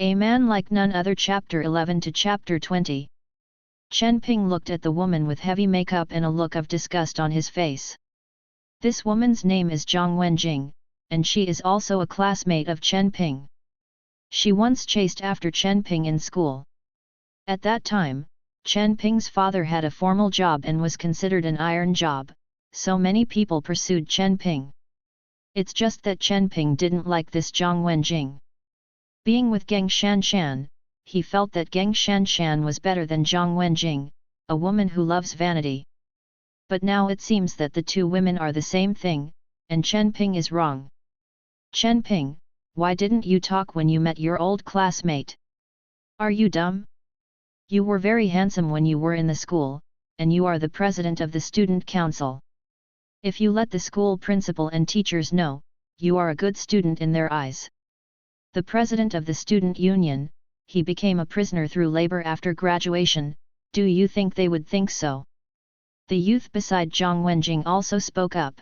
A Man Like None Other Chapter 11 to Chapter 20. Chen Ping looked at the woman with heavy makeup and a look of disgust on his face. This woman's name is Zhang Wenjing, and she is also a classmate of Chen Ping. She once chased after Chen Ping in school. At that time, Chen Ping's father had a formal job and was considered an iron job, so many people pursued Chen Ping. It's just that Chen Ping didn't like this Zhang Wenjing. Being with Geng Shanshan, he felt that Geng Shanshan was better than Zhang Wenjing, a woman who loves vanity. But now it seems that the two women are the same thing, and Chen Ping is wrong. Chen Ping, why didn't you talk when you met your old classmate? Are you dumb? You were very handsome when you were in the school, and you are the president of the student council. If you let the school principal and teachers know, you are a good student in their eyes. The president of the student union, he became a prisoner through labor after graduation, do you think they would think so? The youth beside Zhang Wenjing also spoke up.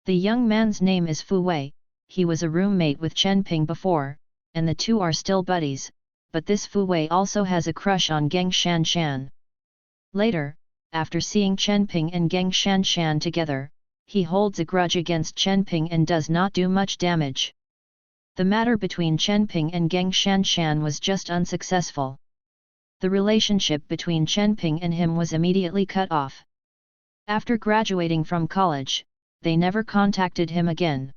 The young man's name is Fu Wei, he was a roommate with Chen Ping before, and the two are still buddies, but this Fu Wei also has a crush on Geng Shanshan. Later, after seeing Chen Ping and Geng Shanshan together, he holds a grudge against Chen Ping and does not do much damage. The matter between Chen Ping and Geng Shanshan was just unsuccessful. The relationship between Chen Ping and him was immediately cut off. After graduating from college, they never contacted him again.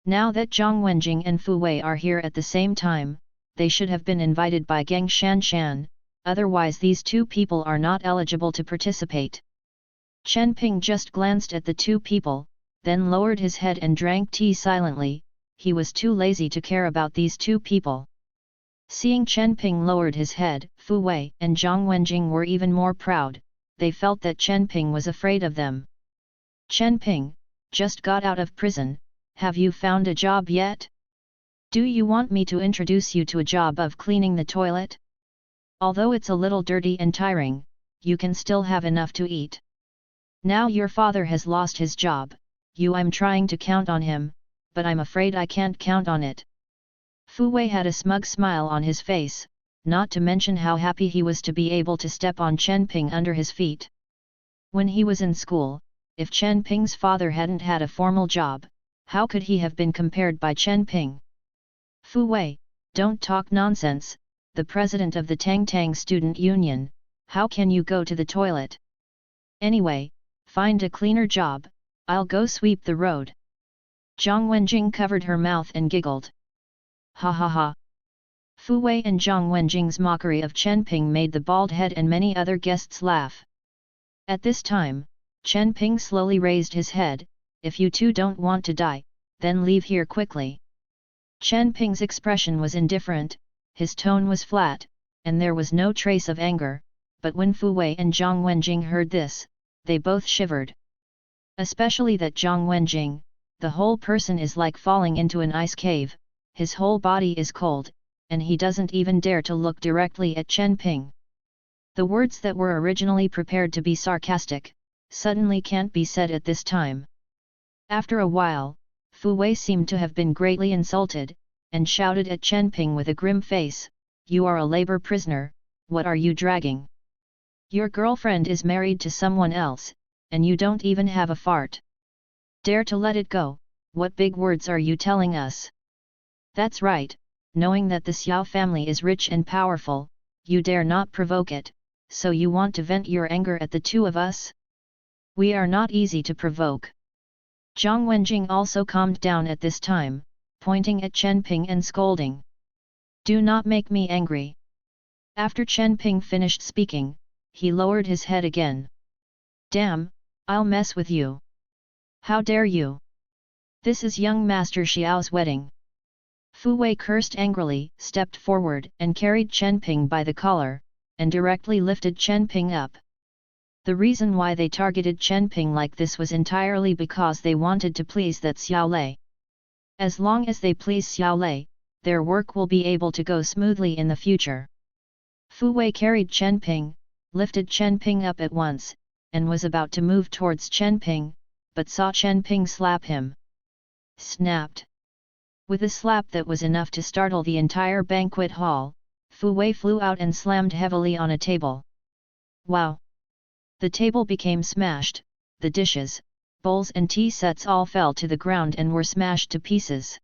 Now that Zhang Wenjing and Fu Wei are here at the same time, they should have been invited by Geng Shanshan, otherwise these two people are not eligible to participate. Chen Ping just glanced at the two people, then lowered his head and drank tea silently. He was too lazy to care about these two people. Seeing Chen Ping lowered his head, Fu Wei and Zhang Wenjing were even more proud, they felt that Chen Ping was afraid of them. Chen Ping, just got out of prison, have you found a job yet? Do you want me to introduce you to a job of cleaning the toilet? Although it's a little dirty and tiring, you can still have enough to eat. Now your father has lost his job, I'm trying to count on him, but I'm afraid I can't count on it. Fu Wei had a smug smile on his face, not to mention how happy he was to be able to step on Chen Ping under his feet. When he was in school, if Chen Ping's father hadn't had a formal job, how could he have been compared by Chen Ping? Fu Wei, don't talk nonsense, the president of the Tang Tang Student Union, how can you go to the toilet? Anyway, find a cleaner job, I'll go sweep the road. Zhang Wenjing covered her mouth and giggled. Ha ha ha. Fu Wei and Zhang Wenjing's mockery of Chen Ping made the bald head and many other guests laugh. At this time, Chen Ping slowly raised his head, if you two don't want to die, then leave here quickly. Chen Ping's expression was indifferent, his tone was flat, and there was no trace of anger, but when Fu Wei and Zhang Wenjing heard this, they both shivered. Especially that Zhang Wenjing, the whole person is like falling into an ice cave, his whole body is cold, and he doesn't even dare to look directly at Chen Ping. The words that were originally prepared to be sarcastic, suddenly can't be said at this time. After a while, Fu Wei seemed to have been greatly insulted, and shouted at Chen Ping with a grim face, you are a labor prisoner, what are you dragging? Your girlfriend is married to someone else, and you don't even have a fart. Dare to let it go, what big words are you telling us? That's right, knowing that the Xiao family is rich and powerful, you dare not provoke it, so you want to vent your anger at the two of us? We are not easy to provoke. Zhang Wenjing also calmed down at this time, pointing at Chen Ping and scolding. Do not make me angry. After Chen Ping finished speaking, he lowered his head again. Damn, I'll mess with you. How dare you? This is young Master Xiao's wedding. Fu Wei cursed angrily, stepped forward and carried Chen Ping by the collar, and directly lifted Chen Ping up. The reason why they targeted Chen Ping like this was entirely because they wanted to please that Xiao Lei. As long as they please Xiao Lei, their work will be able to go smoothly in the future. Fu Wei carried Chen Ping, lifted Chen Ping up at once, and was about to move towards Chen Ping, but saw Chen Ping slap him. Snapped. With a slap that was enough to startle the entire banquet hall, Fu Wei flew out and slammed heavily on a table. Wow! The table became smashed, the dishes, bowls and tea sets all fell to the ground and were smashed to pieces.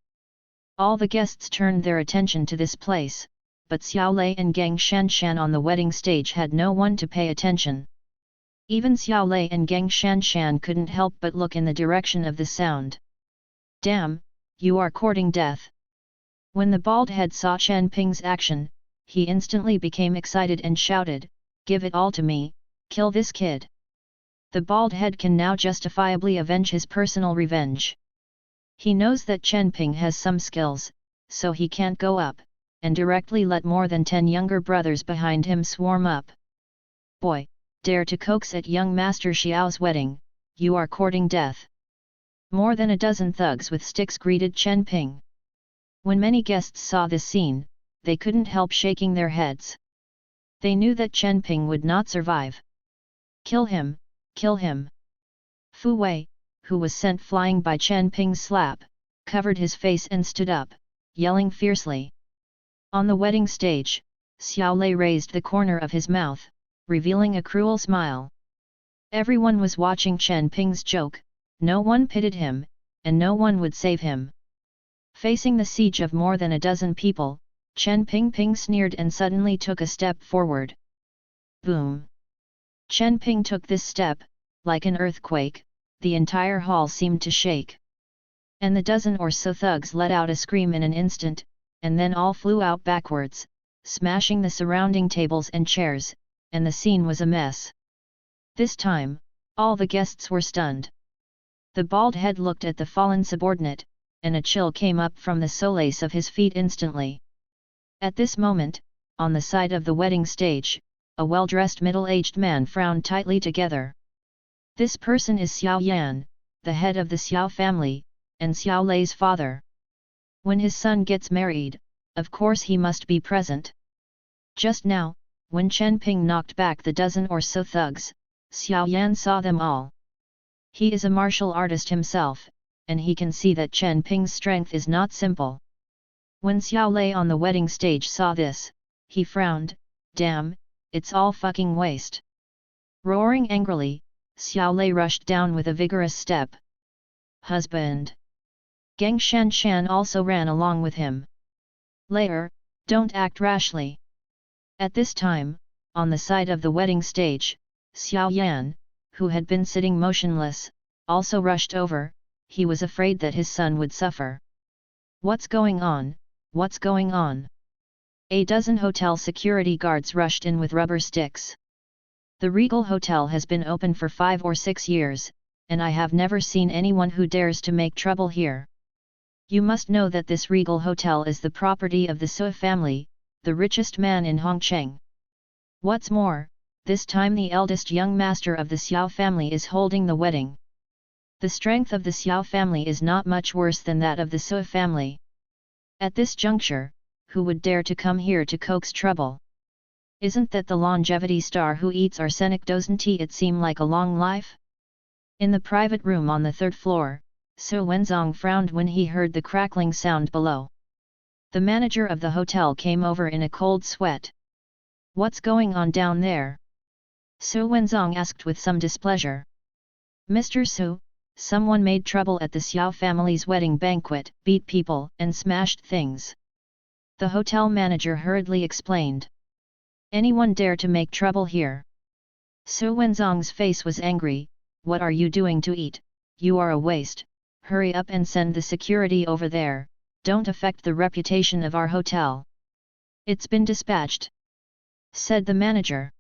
All the guests turned their attention to this place, but Xiao Lei and Geng Shanshan on the wedding stage had no one to pay attention. Even Xiao Lei and Geng Shanshan couldn't help but look in the direction of the sound. Damn, you are courting death. When the bald head saw Chen Ping's action, he instantly became excited and shouted, "Give it all to me, kill this kid." The bald head can now justifiably avenge his personal revenge. He knows that Chen Ping has some skills, so he can't go up, and directly let more than 10 younger brothers behind him swarm up. Boy, dare to coax at young Master Xiao's wedding, you are courting death. More than a dozen thugs with sticks greeted Chen Ping. When many guests saw this scene, they couldn't help shaking their heads. They knew that Chen Ping would not survive. Kill him, kill him. Fu Wei, who was sent flying by Chen Ping's slap, covered his face and stood up, yelling fiercely. On the wedding stage, Xiao Lei raised the corner of his mouth, revealing a cruel smile. Everyone was watching Chen Ping's joke, no one pitied him, and no one would save him. Facing the siege of more than a dozen people, Chen Ping sneered and suddenly took a step forward. Boom! Chen Ping took this step, like an earthquake, the entire hall seemed to shake. And the dozen or so thugs let out a scream in an instant, and then all flew out backwards, smashing the surrounding tables and chairs, and the scene was a mess. This time, all the guests were stunned. The bald head looked at the fallen subordinate, and a chill came up from the solace of his feet instantly. At this moment, on the side of the wedding stage, a well-dressed middle-aged man frowned tightly together. This person is Xiao Yan, the head of the Xiao family, and Xiao Lei's father. When his son gets married, of course he must be present. Just now, when Chen Ping knocked back the dozen or so thugs, Xiao Yan saw them all. He is a martial artist himself, and he can see that Chen Ping's strength is not simple. When Xiao Lei on the wedding stage saw this, he frowned, "Damn, it's all fucking waste." Roaring angrily, Xiao Lei rushed down with a vigorous step. "Husband!" Geng Shanshan also ran along with him. "Later, don't act rashly." At this time, on the side of the wedding stage, Xiao Yan, who had been sitting motionless, also rushed over. He was afraid that his son would suffer. "What's going on? What's going on?" A dozen hotel security guards rushed in with rubber sticks. "The Regal Hotel has been open for 5 or 6 years, and I have never seen anyone who dares to make trouble here. You must know that this Regal Hotel is the property of the Sui family, the richest man in Hongcheng. What's more, this time the eldest young master of the Xiao family is holding the wedding. The strength of the Xiao family is not much worse than that of the Sui family. At this juncture, who would dare to come here to coax trouble? Isn't that the longevity star who eats arsenic? Doesn't it seem like a long life?" In the private room on the 3rd floor, Su Wenzong frowned when he heard the crackling sound below. The manager of the hotel came over in a cold sweat. "What's going on down there?" Su Wenzong asked with some displeasure. "Mr. Su, someone made trouble at the Xiao family's wedding banquet, beat people and smashed things." The hotel manager hurriedly explained. "Anyone dare to make trouble here?" Su Wenzong's face was angry. "What are you doing to eat? You are a waste. Hurry up and send the security over there, don't affect the reputation of our hotel." "It's been dispatched," said the manager.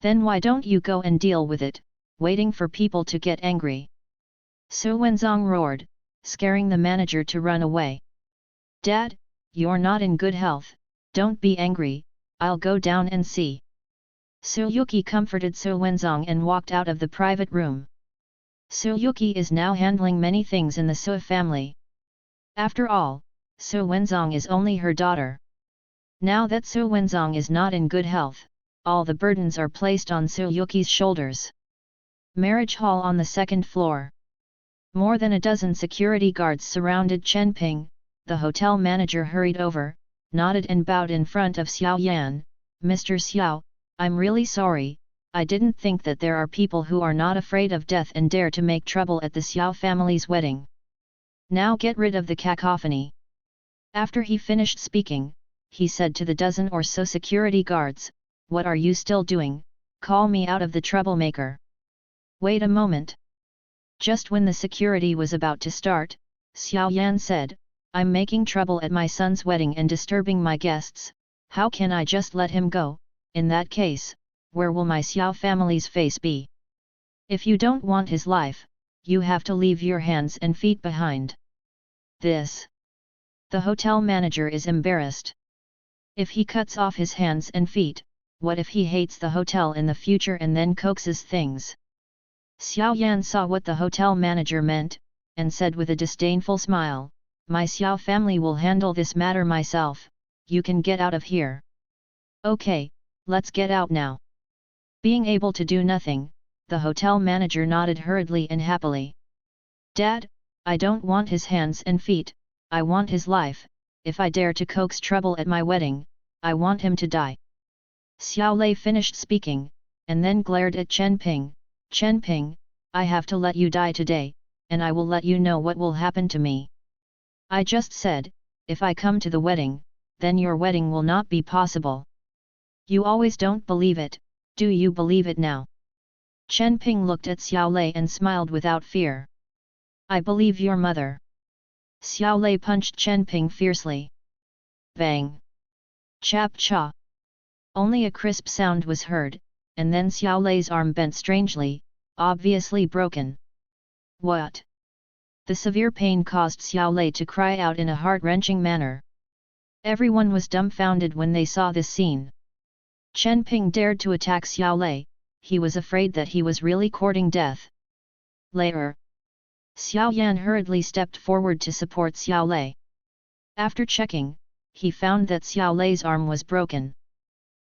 "Then why don't you go and deal with it, waiting for people to get angry?" Su Wenzong roared, scaring the manager to run away. "Dad, you're not in good health, don't be angry, I'll go down and see." Su Yuki comforted Su Wenzong and walked out of the private room. Su Yuki is now handling many things in the Sui family. After all, Su Wenzong is only her daughter. Now that Su Wenzong is not in good health, all the burdens are placed on Su Yuki's shoulders. Marriage hall on the 2nd floor. More than a dozen security guards surrounded Chen Ping, the hotel manager hurried over, nodded and bowed in front of Xiao Yan. "Mr. Xiao, I'm really sorry, I didn't think that there are people who are not afraid of death and dare to make trouble at the Xiao family's wedding. Now get rid of the cacophony." After he finished speaking, he said to the dozen or so security guards, "What are you still doing? Call me out of the troublemaker." "Wait a moment." Just when the security was about to start, Xiao Yan said, "I'm making trouble at my son's wedding and disturbing my guests, how can I just let him go? In that case, where will my Xiao family's face be? If you don't want his life, you have to leave your hands and feet behind." This. The hotel manager is embarrassed. If he cuts off his hands and feet, what if he hates the hotel in the future and then coaxes things? Xiao Yan saw what the hotel manager meant, and said with a disdainful smile, "My Xiao family will handle this matter myself, you can get out of here." "Okay, let's get out now." Being able to do nothing, the hotel manager nodded hurriedly and happily. "Dad, I don't want his hands and feet, I want his life. If I dare to coax trouble at my wedding, I want him to die." Xiao Lei finished speaking, and then glared at Chen Ping. "Chen Ping, I have to let you die today, and I will let you know what will happen to me. I just said, if I come to the wedding, then your wedding will not be possible. You always don't believe it, do you believe it now?" Chen Ping looked at Xiao Lei and smiled without fear. "I believe your mother." Xiao Lei punched Chen Ping fiercely. Bang! Chap cha! Only a crisp sound was heard, and then Xiao Lei's arm bent strangely, obviously broken. "What?" The severe pain caused Xiao Lei to cry out in a heart-wrenching manner. Everyone was dumbfounded when they saw this scene. Chen Ping dared to attack Xiao Lei, he was afraid that he was really courting death. Later, Xiao Yan hurriedly stepped forward to support Xiao Lei. After checking, he found that Xiao Lei's arm was broken.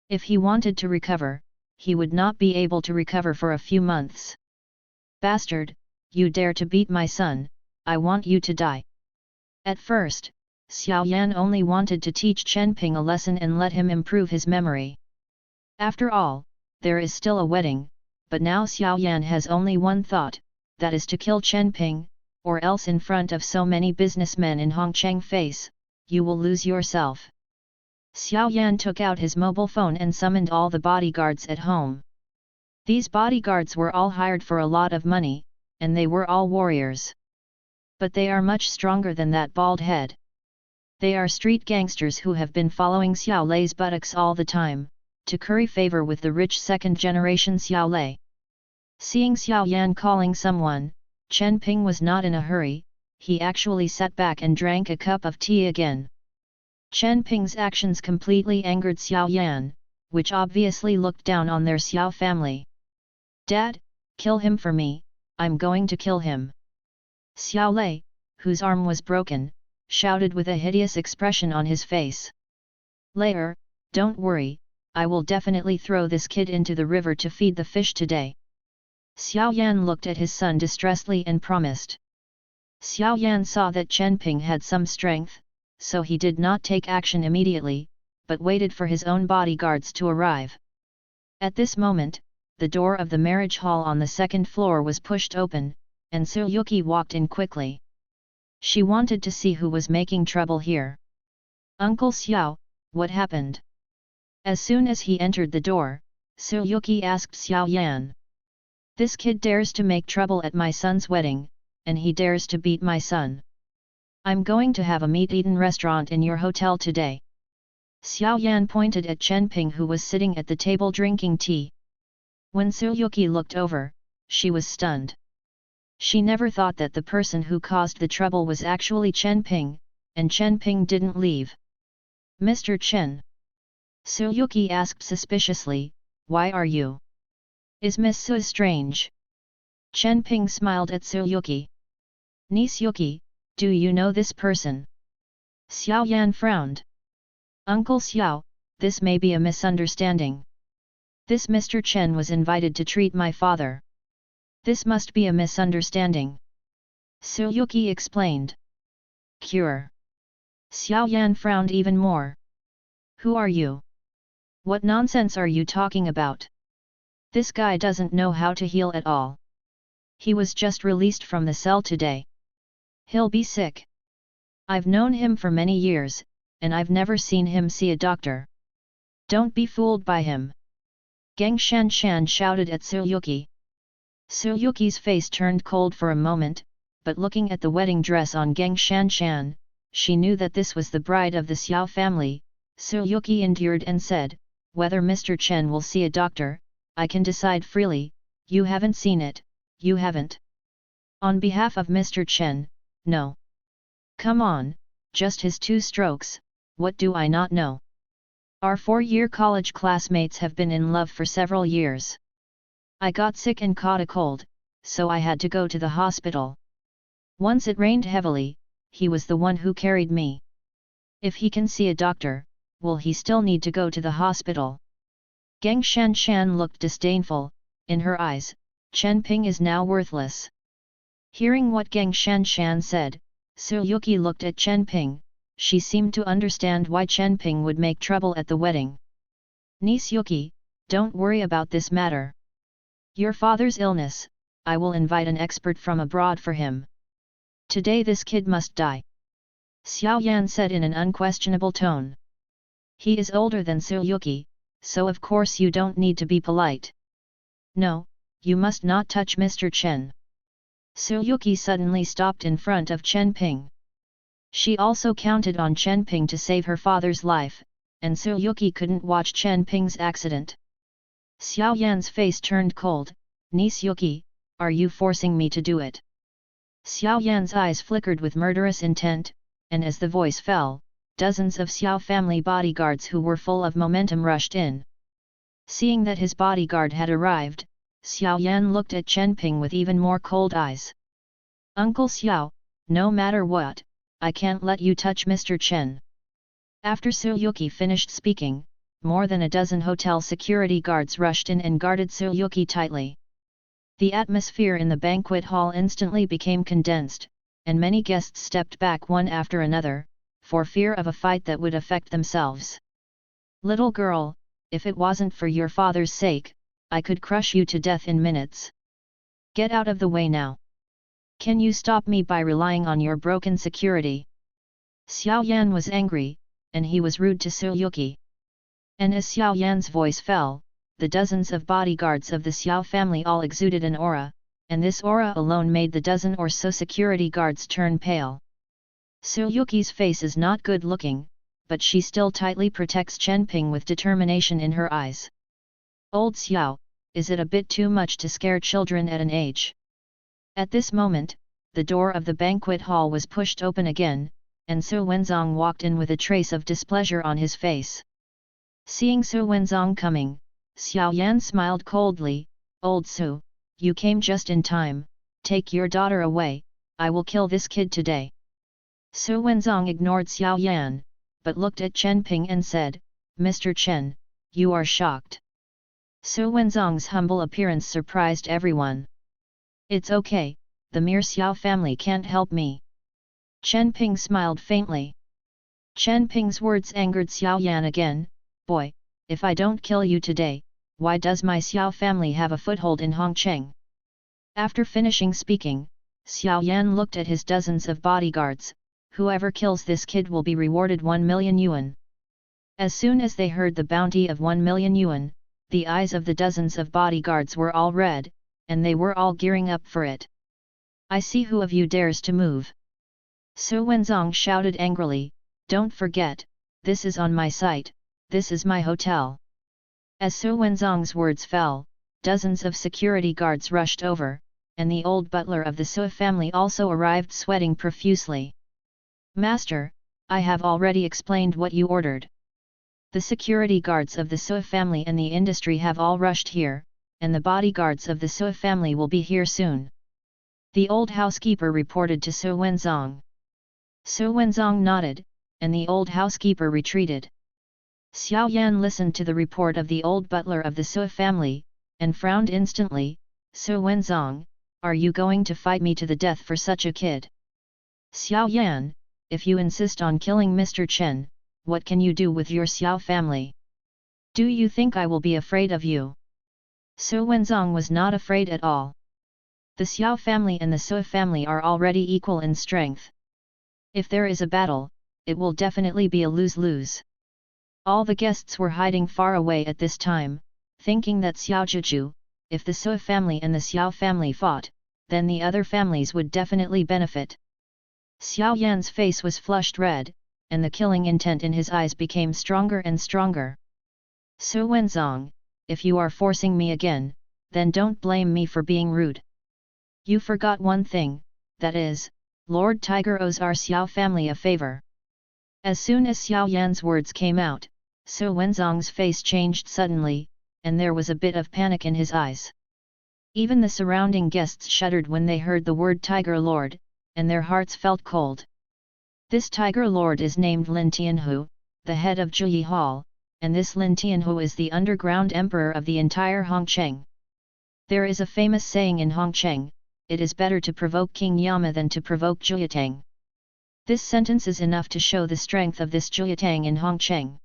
If he wanted to recover, he would not be able to recover for a few months. "Bastard, you dare to beat my son, I want you to die." At first, Xiao Yan only wanted to teach Chen Ping a lesson and let him improve his memory. After all, there is still a wedding, but now Xiao Yan has only one thought, that is to kill Chen Ping, or else in front of so many businessmen in Hongcheng face, you will lose yourself. Xiao Yan took out his mobile phone and summoned all the bodyguards at home. These bodyguards were all hired for a lot of money, and they were all warriors. But they are much stronger than that bald head. They are street gangsters who have been following Xiao Lei's buttocks all the time, to curry favor with the rich second-generation Xiao Lei. Seeing Xiao Yan calling someone, Chen Ping was not in a hurry, he actually sat back and drank a cup of tea again. Chen Ping's actions completely angered Xiao Yan, which obviously looked down on their Xiao family. "Dad, kill him for me, I'm going to kill him." Xiao Lei, whose arm was broken, shouted with a hideous expression on his face. "Later, don't worry, I will definitely throw this kid into the river to feed the fish today." Xiao Yan looked at his son distressedly and promised. Xiao Yan saw that Chen Ping had some strength, so he did not take action immediately, but waited for his own bodyguards to arrive. At this moment, the door of the marriage hall on the second floor was pushed open, and Su Yuki walked in quickly. She wanted to see who was making trouble here. "Uncle Xiao, what happened?" As soon as he entered the door, Su Yuki asked Xiao Yan. "This kid dares to make trouble at my son's wedding, and he dares to beat my son. I'm going to have a meat-eaten restaurant in your hotel today." Xiao Yan pointed at Chen Ping who was sitting at the table drinking tea. When Su Yuki looked over, she was stunned. She never thought that the person who caused the trouble was actually Chen Ping, and Chen Ping didn't leave. "Mr. Chen?" Su Yuki asked suspiciously, "Why are you? Is Miss Su strange?" Chen Ping smiled at Su Yuki. "Niece Yuki, do you know this person?" Xiao Yan frowned. "Uncle Xiao, this may be a misunderstanding. This Mr. Chen was invited to treat my father. This must be a misunderstanding." Su Yuki explained. "Cure. Xiao Yan frowned even more. Who are you? What nonsense are you talking about? This guy doesn't know how to heal at all. He was just released from the cell today. He'll be sick. I've known him for many years, and I've never seen him see a doctor. Don't be fooled by him. Geng Shanshan shouted at Suyuki. Suyuki's face turned cold for a moment, but looking at the wedding dress on Geng Shanshan, she knew that this was the bride of the Xiao family. Suyuki endured and said, whether Mr. Chen will see a doctor, I can decide freely. You haven't seen it, you haven't. On behalf of Mr. Chen, no. Come on, just his 2 strokes, what do I not know? Our 4-year college classmates have been in love for several years. I got sick and caught a cold, so I had to go to the hospital. Once it rained heavily, he was the one who carried me. If he can see a doctor, will he still need to go to the hospital? Geng Shanshan looked disdainful. In her eyes, Chen Ping is now worthless. Hearing what Geng Shanshan said, Suyuki looked at Chen Ping. She seemed to understand why Chen Ping would make trouble at the wedding. Niece Yuki, don't worry about this matter. Your father's illness, I will invite an expert from abroad for him. Today this kid must die. Xiao Yan said in an unquestionable tone. He is older than Suyuki, so of course you don't need to be polite. No, you must not touch Mr. Chen. Suyuki suddenly stopped in front of Chen Ping. She also counted on Chen Ping to save her father's life, and Suyuki couldn't watch Chen Ping's accident. Xiao Yan's face turned cold. Niece Yuki, are you forcing me to do it? Xiao Yan's eyes flickered with murderous intent, and as the voice fell, dozens of Xiao family bodyguards who were full of momentum rushed in. Seeing that his bodyguard had arrived, Xiao Yan looked at Chen Ping with even more cold eyes. Uncle Xiao, no matter what, I can't let you touch Mr. Chen. After Suyuki finished speaking, more than a dozen hotel security guards rushed in and guarded Suyuki tightly. The atmosphere in the banquet hall instantly became condensed, and many guests stepped back one after another, for fear of a fight that would affect themselves. Little girl, if it wasn't for your father's sake, I could crush you to death in minutes. Get out of the way now. Can you stop me by relying on your broken security? Xiao Yan was angry, and he was rude to Suyuki. And as Xiao Yan's voice fell, the dozens of bodyguards of the Xiao family all exuded an aura, and this aura alone made the dozen or so security guards turn pale. Suyuki's face is not good looking, but she still tightly protects Chen Ping with determination in her eyes. Old Xiao, is it a bit too much to scare children at an age? At this moment, the door of the banquet hall was pushed open again, and Su Wenzong walked in with a trace of displeasure on his face. Seeing Su Wenzong coming, Xiao Yan smiled coldly. Old Su, you came just in time, take your daughter away, I will kill this kid today. Su Wenzong ignored Xiao Yan, but looked at Chen Ping and said, Mr. Chen, you are shocked. Su Wenzong's humble appearance surprised everyone. It's okay, the mere Xiao family can't help me. Chen Ping smiled faintly. Chen Ping's words angered Xiao Yan again. Boy, if I don't kill you today, why does my Xiao family have a foothold in Hongcheng? After finishing speaking, Xiao Yan looked at his dozens of bodyguards. Whoever kills this kid will be rewarded 1 million yuan. As soon as they heard the bounty of 1 million yuan, the eyes of the dozens of bodyguards were all red, and they were all gearing up for it. I see who of you dares to move. Su Wenzong shouted angrily, don't forget, this is on my site, this is my hotel. As Su Wenzong's words fell, dozens of security guards rushed over, and the old butler of the Su family also arrived sweating profusely. Master, I have already explained what you ordered. The security guards of the Su family and the industry have all rushed here, and the bodyguards of the Su family will be here soon. The old housekeeper reported to Su Wenzong. Su Wenzong nodded, and the old housekeeper retreated. Xiao Yan listened to the report of the old butler of the Su family, and frowned instantly. Su Wenzong, are you going to fight me to the death for such a kid? Xiao Yan, if you insist on killing Mr. Chen, what can you do with your Xiao family? Do you think I will be afraid of you? Su Wenzong was not afraid at all. The Xiao family and the Sui family are already equal in strength. If there is a battle, it will definitely be a lose-lose. All the guests were hiding far away at this time, thinking that Xiao Zhizhu, if the Sui family and the Xiao family fought, then the other families would definitely benefit. Xiao Yan's face was flushed red, and the killing intent in his eyes became stronger and stronger. Su Wenzong, if you are forcing me again, then don't blame me for being rude. You forgot one thing, that is, Lord Tiger owes our Xiao family a favor. As soon as Xiao Yan's words came out, Su Wenzong's face changed suddenly, and there was a bit of panic in his eyes. Even the surrounding guests shuddered when they heard the word Tiger Lord, and their hearts felt cold. This Tiger Lord is named Lin Tianhu, the head of Zhuyi Hall, and this Lin Tianhu is the underground emperor of the entire Hongcheng. There is a famous saying in Hongcheng, it is better to provoke King Yama than to provoke Zhuyatang. This sentence is enough to show the strength of this Zhuyatang in Hongcheng.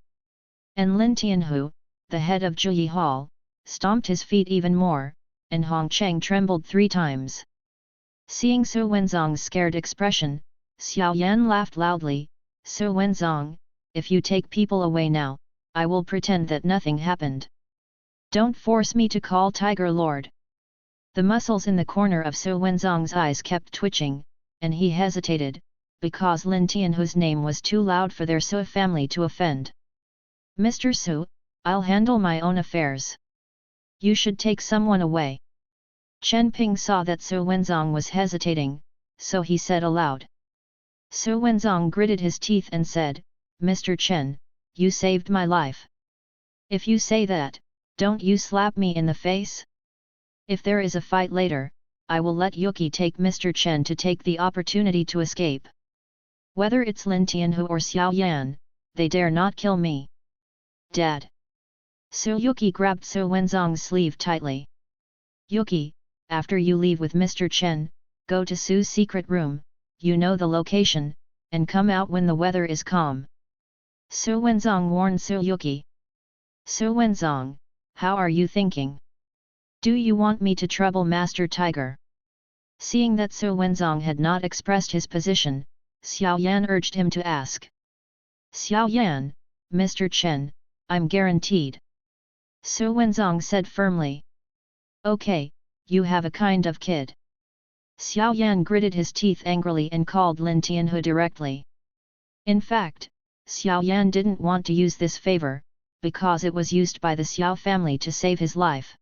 And Lin Tianhu, the head of Zhuyi Hall, stomped his feet even more, and Hongcheng trembled 3 times. Seeing Su Wenzong's scared expression, Xiao Yan laughed loudly. Su Wenzong, if you take people away now, I will pretend that nothing happened. Don't force me to call Tiger Lord. The muscles in the corner of Su Wenzong's eyes kept twitching, and he hesitated, because Lin Tianhu's name was too loud for their Su family to offend. Mr. Su, I'll handle my own affairs. You should take someone away. Chen Ping saw that Su Wenzong was hesitating, so he said aloud. Su Wenzong gritted his teeth and said, Mr. Chen, you saved my life. If you say that, don't you slap me in the face? If there is a fight later, I will let Yuki take Mr. Chen to take the opportunity to escape. Whether it's Lin Tianhu or Xiao Yan, they dare not kill me. Dad. Su Yuki grabbed Su Wenzong's sleeve tightly. Yuki, after you leave with Mr. Chen, go to Su's secret room, you know the location, and come out when the weather is calm. Su Wenzong warned Su Yuki. Su Wenzong, how are you thinking? Do you want me to trouble Master Tiger? Seeing that Su Wenzong had not expressed his position, Xiao Yan urged him to ask. Xiao Yan, Mr. Chen, I'm guaranteed. Su Wenzong said firmly. Okay, you have a kind of kid. Xiao Yan gritted his teeth angrily and called Lin Tianhu directly. In fact, Xiao Yan didn't want to use this favor, because it was used by the Xiao family to save his life.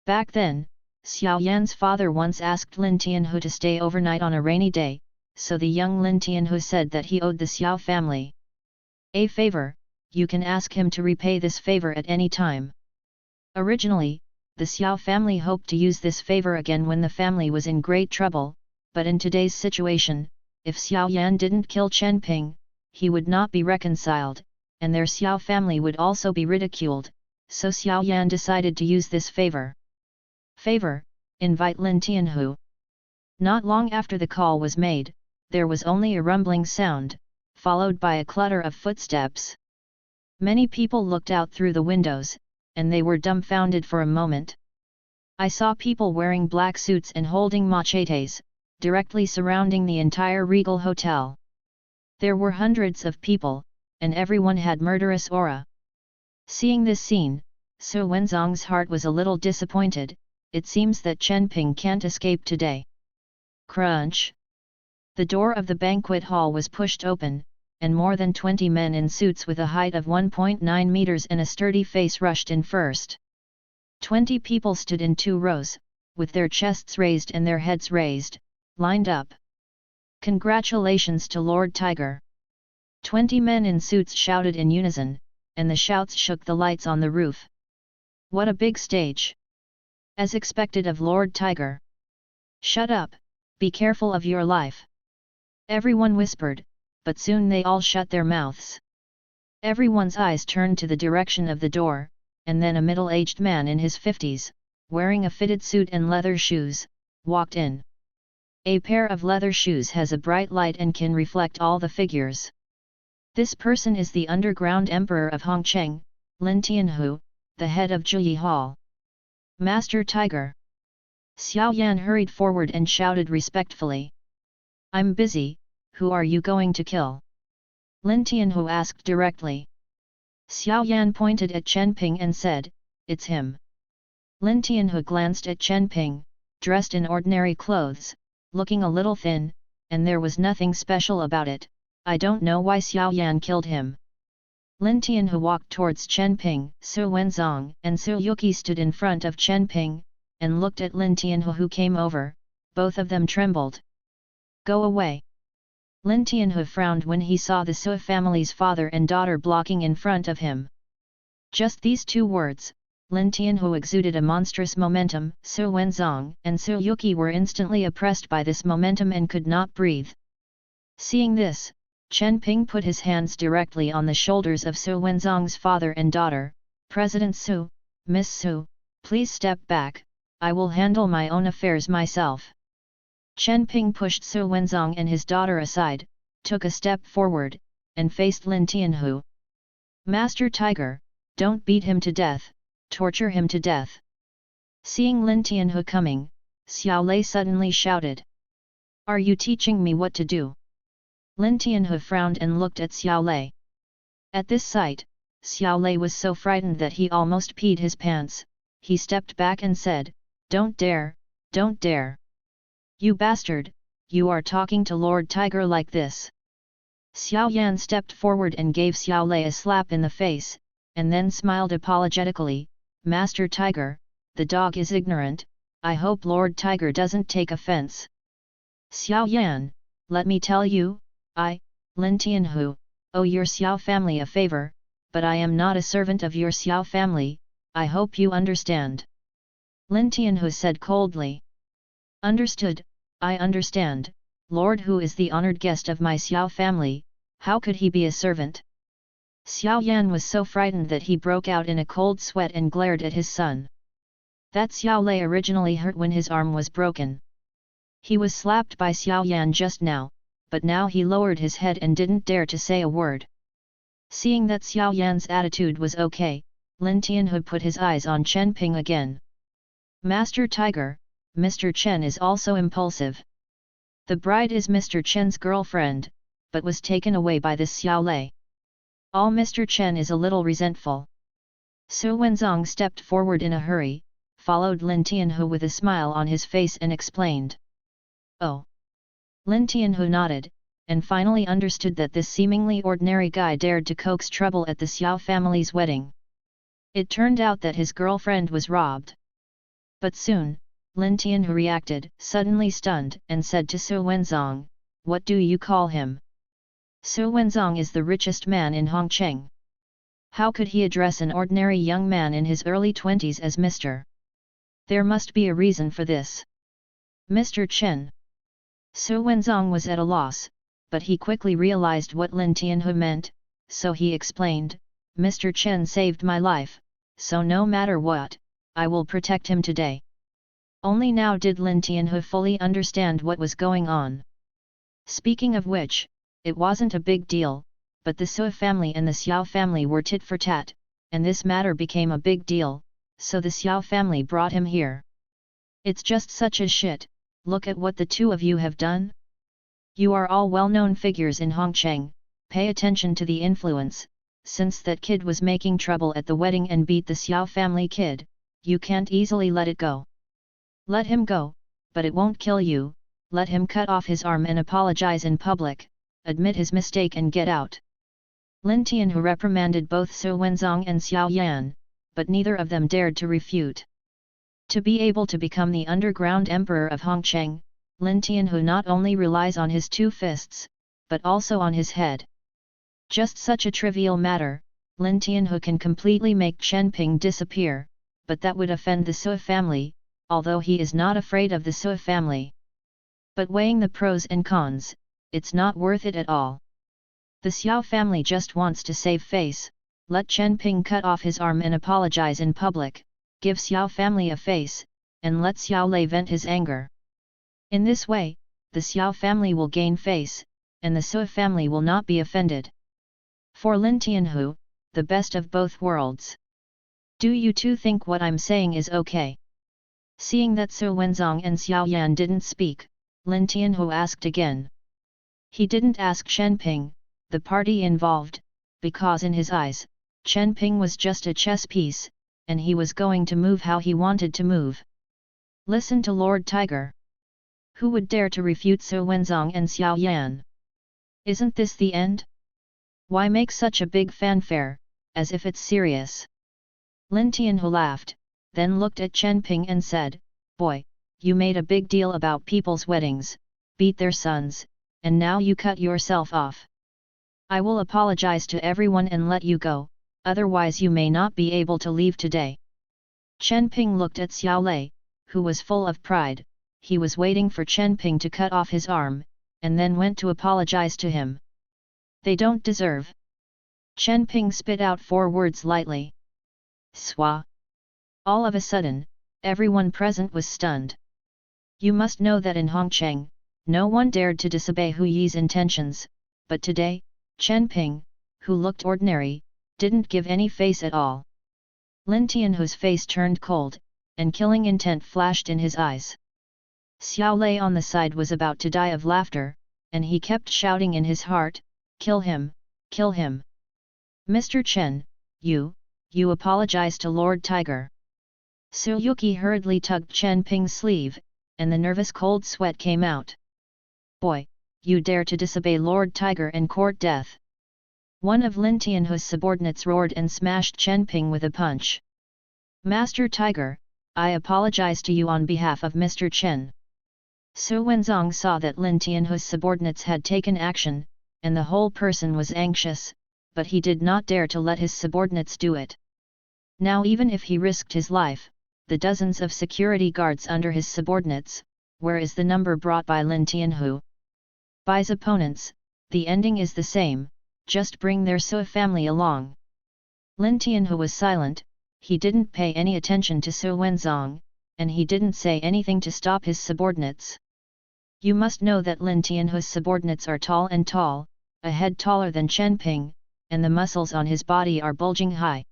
Back then, Xiao Yan's father once asked Lin Tianhu to stay overnight on a rainy day, so the young Lin Tianhu said that he owed the Xiao family a favor. You can ask him to repay this favor at any time. Originally, the Xiao family hoped to use this favor again when the family was in great trouble, but in today's situation, if Xiao Yan didn't kill Chen Ping, he would not be reconciled, and their Xiao family would also be ridiculed, so Xiao Yan decided to use this favor. Favor, invite Lin Tianhu. Not long after the call was made, there was only a rumbling sound, followed by a clutter of footsteps. Many people looked out through the windows, and they were dumbfounded for a moment. I saw people wearing black suits and holding machetes, directly surrounding the entire Regal Hotel. There were hundreds of people, and everyone had murderous aura. Seeing this scene, Su Wenzong's heart was a little disappointed. It seems that Chen Ping can't escape today. Crunch! The door of the banquet hall was pushed open, and more than 20 men in suits with a height of 1.9 meters and a sturdy face rushed in first. 20 people stood in 2 rows, with their chests raised and their heads raised, lined up. Congratulations to Lord Tiger! 20 men in suits shouted in unison, and the shouts shook the lights on the roof. What a big stage! As expected of Lord Tiger. Shut up, be careful of your life. Everyone whispered, but soon they all shut their mouths. Everyone's eyes turned to the direction of the door, and then a middle-aged man in his 50s, wearing a fitted suit and leather shoes, walked in. A pair of leather shoes has a bright light and can reflect all the figures. This person is the underground emperor of Hongcheng, Lin Tianhu, the head of Zhiyi Hall. Master Tiger. Xiao Yan hurried forward and shouted respectfully. I'm busy, who are you going to kill? Lin Tianhu asked directly. Xiao Yan pointed at Chen Ping and said, it's him. Lin Tianhu glanced at Chen Ping, dressed in ordinary clothes, looking a little thin, and there was nothing special about it. I don't know why Xiao Yan killed him. Lin Tianhu walked towards Chen Ping. Su Wenzong and Su Yuqi stood in front of Chen Ping, and looked at Lin Tianhu who came over. Both of them trembled. Go away. Lin Tianhu frowned when he saw the Su family's father and daughter blocking in front of him. Just these two words, Lin Tianhu exuded a monstrous momentum. Su Wenzong and Su Yuqi were instantly oppressed by this momentum and could not breathe. Seeing this, Chen Ping put his hands directly on the shoulders of Su Wenzong's father and daughter. President Su, Miss Su, please step back, I will handle my own affairs myself. Chen Ping pushed Su Wenzong and his daughter aside, took a step forward, and faced Lin Tianhu. Master Tiger, don't beat him to death, torture him to death. Seeing Lin Tianhu coming, Xiao Lei suddenly shouted. Are you teaching me what to do? Lin Tianhu frowned and looked at Xiao Lei. At this sight, Xiao Lei was so frightened that he almost peed his pants. He stepped back and said, don't dare, don't dare. You bastard, you are talking to Lord Tiger like this. Xiao Yan stepped forward and gave Xiao Lei a slap in the face, and then smiled apologetically. Master Tiger, the dog is ignorant, I hope Lord Tiger doesn't take offense. Xiao Yan, let me tell you, I, Lin Tianhu, owe your Xiao family a favor, but I am not a servant of your Xiao family, I hope you understand. Lin Tianhu said coldly. Understood, I understand, Lord Hu is the honored guest of my Xiao family, how could he be a servant? Xiao Yan was so frightened that he broke out in a cold sweat and glared at his son. That Xiao Lei originally hurt when his arm was broken. He was slapped by Xiao Yan just now, but now he lowered his head and didn't dare to say a word. Seeing that Xiao Yan's attitude was okay, Lin Tianhu put his eyes on Chen Ping again. Master Tiger, Mr. Chen is also impulsive. The bride is Mr. Chen's girlfriend, but was taken away by this Xiao Lei. All Mr. Chen is a little resentful. Su Wenzong stepped forward in a hurry, followed Lin Tianhu with a smile on his face and explained. Oh. Lin Tianhu nodded, and finally understood that this seemingly ordinary guy dared to coax trouble at the Xiao family's wedding. It turned out that his girlfriend was robbed. But soon, Lin Tianhu reacted, suddenly stunned, and said to Su Wenzong, what do you call him? Su Wenzong is the richest man in Hongcheng. How could he address an ordinary young man in his early 20s as Mr.? There must be a reason for this. Mr. Chen. Su Wenzong was at a loss, but he quickly realized what Lin Tianhu meant, so he explained, Mr. Chen saved my life, so no matter what, I will protect him today. Only now did Lin Tianhu fully understand what was going on. Speaking of which, it wasn't a big deal, but the Su family and the Xiao family were tit for tat, and this matter became a big deal, so the Xiao family brought him here. It's just such a shit. Look at what the two of you have done. You are all well-known figures in Hongcheng, pay attention to the influence, since that kid was making trouble at the wedding and beat the Xiao family kid, you can't easily let it go. Let him go, but it won't kill you, let him cut off his arm and apologize in public, admit his mistake and get out. Lin Tianhu reprimanded both Su Wenzong and Xiao Yan, but neither of them dared to refute. To be able to become the underground emperor of Hongcheng, Lin Tianhu not only relies on his two fists, but also on his head. Just such a trivial matter, Lin Tianhu can completely make Chen Ping disappear, but that would offend the Su family, although he is not afraid of the Su family. But weighing the pros and cons, it's not worth it at all. The Xiao family just wants to save face, let Chen Ping cut off his arm and apologize in public, give Xiao family a face, and let Xiao Lei vent his anger. In this way, the Xiao family will gain face, and the Sui family will not be offended. For Lin Tianhu, the best of both worlds. Do you two think what I'm saying is okay? Seeing that Su Wenzong and Xiao Yan didn't speak, Lin Tianhu asked again. He didn't ask Chen Ping, the party involved, because in his eyes, Chen Ping was just a chess piece, and he was going to move how he wanted to move. Listen to Lord Tiger. Who would dare to refute Su Wenzong and Xiao Yan? Isn't this the end? Why make such a big fanfare, as if it's serious? Lin Tianhu laughed, then looked at Chen Ping and said, Boy, you made a big deal about people's weddings, beat their sons, and now you cut yourself off. I will apologize to everyone and let you go, otherwise you may not be able to leave today. Chen Ping looked at Xiao Lei, who was full of pride. He was waiting for Chen Ping to cut off his arm, and then went to apologize to him. They don't deserve. Chen Ping spit out 4 words lightly. Swa. All of a sudden, everyone present was stunned. You must know that in Hongcheng, no one dared to disobey Hu Yi's intentions, but today, Chen Ping, who looked ordinary, didn't give any face at all. Lin Tianhu's face turned cold, and killing intent flashed in his eyes. Xiao Lei on the side was about to die of laughter, and he kept shouting in his heart, Kill him, kill him. Mr. Chen, you apologize to Lord Tiger. Su Yuki hurriedly tugged Chen Ping's sleeve, and the nervous cold sweat came out. Boy, you dare to disobey Lord Tiger and court death. One of Lin Tianhu's subordinates roared and smashed Chen Ping with a punch. Master Tiger, I apologize to you on behalf of Mr. Chen. Su Wenzong saw that Lin Tianhu's subordinates had taken action, and the whole person was anxious, but he did not dare to let his subordinates do it. Now even if he risked his life, the dozens of security guards under his subordinates, where is the number brought by Lin Tianhu? By his opponents, the ending is the same, just bring their Sui family along. Lin Tianhu was silent, he didn't pay any attention to Su Wenzong, and he didn't say anything to stop his subordinates. You must know that Lin Tianhu's subordinates are tall and tall, a head taller than Chen Ping, and the muscles on his body are bulging high.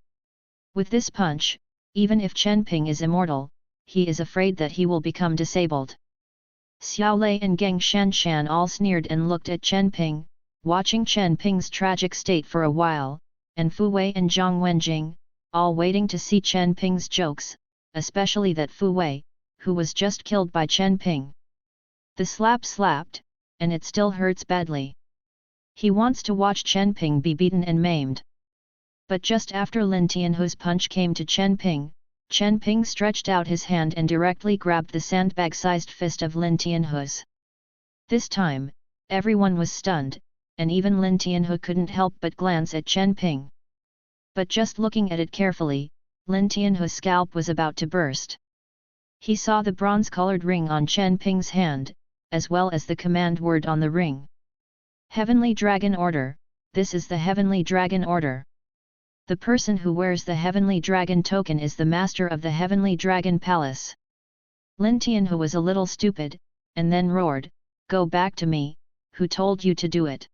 With this punch, even if Chen Ping is immortal, he is afraid that he will become disabled. Xiao Lei and Geng Shanshan all sneered and looked at Chen Ping, watching Chen Ping's tragic state for a while, and Fu Wei and Zhang Wenjing, all waiting to see Chen Ping's jokes, especially that Fu Wei, who was just killed by Chen Ping. The slap slapped, and it still hurts badly. He wants to watch Chen Ping be beaten and maimed. But just after Lin Tianhu's punch came to Chen Ping stretched out his hand and directly grabbed the sandbag-sized fist of Lin Tianhu's. This time, everyone was stunned, and even Lin Tianhu couldn't help but glance at Chen Ping. But just looking at it carefully, Lin Tianhu's scalp was about to burst. He saw the bronze-colored ring on Chen Ping's hand, as well as the command word on the ring. Heavenly Dragon Order, this is the Heavenly Dragon Order. The person who wears the Heavenly Dragon token is the master of the Heavenly Dragon Palace. Lin Tianhu was a little stupid, and then roared, Go back to me, who told you to do it?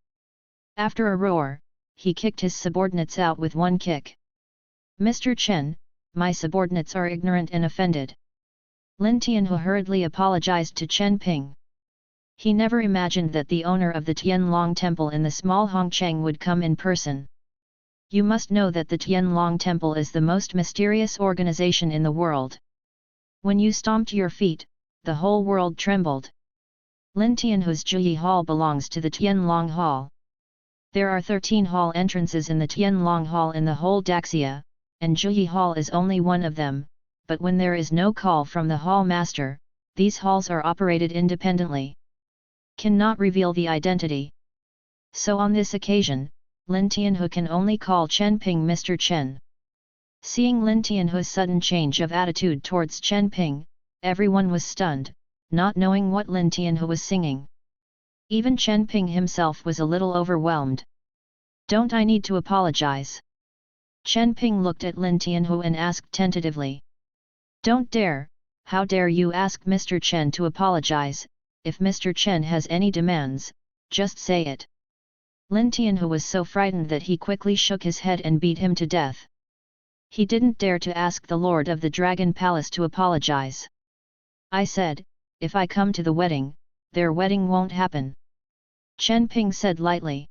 After a roar, he kicked his subordinates out with one kick. Mr. Chen, my subordinates are ignorant and offended. Lin Tianhu hurriedly apologized to Chen Ping. He never imagined that the owner of the Tianlong Temple in the small Hongcheng would come in person. You must know that the Tianlong Temple is the most mysterious organization in the world. When you stomped your feet, the whole world trembled. Lin Tianhu's Zhiyi Hall belongs to the Tianlong Hall. There are 13 hall entrances in the Tianlong Hall in the whole Daxia, and Zhiyi Hall is only one of them, but when there is no call from the hall master, these halls are operated independently. Cannot reveal the identity. So on this occasion, Lin Tianhu can only call Chen Ping Mr. Chen. Seeing Lin Tianhu's sudden change of attitude towards Chen Ping, everyone was stunned, not knowing what Lin Tianhu was singing. Even Chen Ping himself was a little overwhelmed. Don't I need to apologize? Chen Ping looked at Lin Tianhu and asked tentatively. Don't dare, how dare you ask Mr. Chen to apologize, if Mr. Chen has any demands, just say it. Lin Tianhu was so frightened that he quickly shook his head and beat him to death. He didn't dare to ask the Lord of the Dragon Palace to apologize. I said, if I come to the wedding, their wedding won't happen. Chen Ping said lightly.